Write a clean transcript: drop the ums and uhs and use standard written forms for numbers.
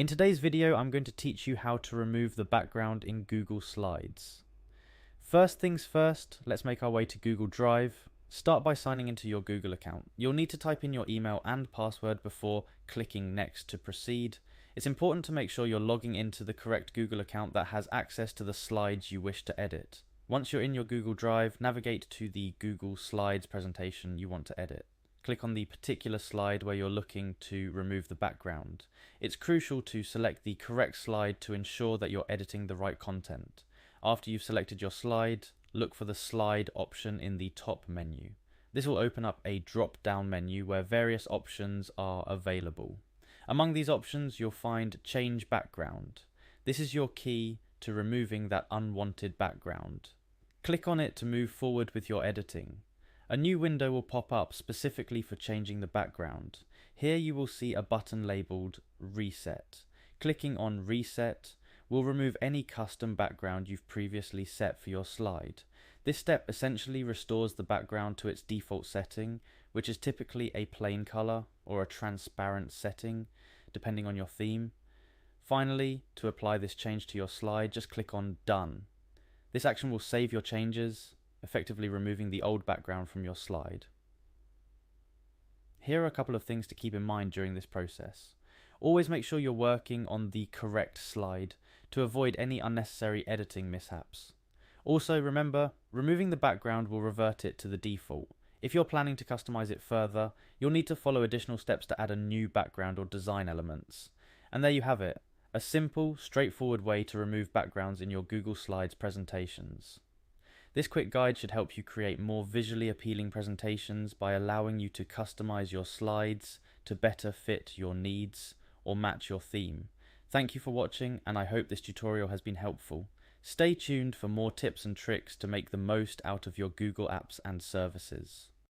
In today's video, I'm going to teach you how to remove the background in Google Slides. First things first, let's make our way to Google Drive. Start by signing into your Google account. You'll need to type in your email and password before clicking Next to proceed. It's important to make sure you're logging into the correct Google account that has access to the slides you wish to edit. Once you're in your Google Drive, navigate to the Google Slides presentation you want to edit. Click on the particular slide where you're looking to remove the background. It's crucial to select the correct slide to ensure that you're editing the right content. After you've selected your slide, look for the slide option in the top menu. This will open up a drop-down menu where various options are available. Among these options, you'll find Change Background. This is your key to removing that unwanted background. Click on it to move forward with your editing. A new window will pop up specifically for changing the background. Here you will see a button labelled Reset. Clicking on Reset will remove any custom background you've previously set for your slide. This step essentially restores the background to its default setting, which is typically a plain colour or a transparent setting, depending on your theme. Finally, to apply this change to your slide, just click on Done. This action will save your changes, effectively removing the old background from your slide. Here are a couple of things to keep in mind during this process. Always make sure you're working on the correct slide to avoid any unnecessary editing mishaps. Also remember, removing the background will revert it to the default. If you're planning to customize it further, you'll need to follow additional steps to add a new background or design elements. And there you have it, a simple, straightforward way to remove backgrounds in your Google Slides presentations. This quick guide should help you create more visually appealing presentations by allowing you to customize your slides to better fit your needs or match your theme. Thank you for watching, and I hope this tutorial has been helpful. Stay tuned for more tips and tricks to make the most out of your Google apps and services.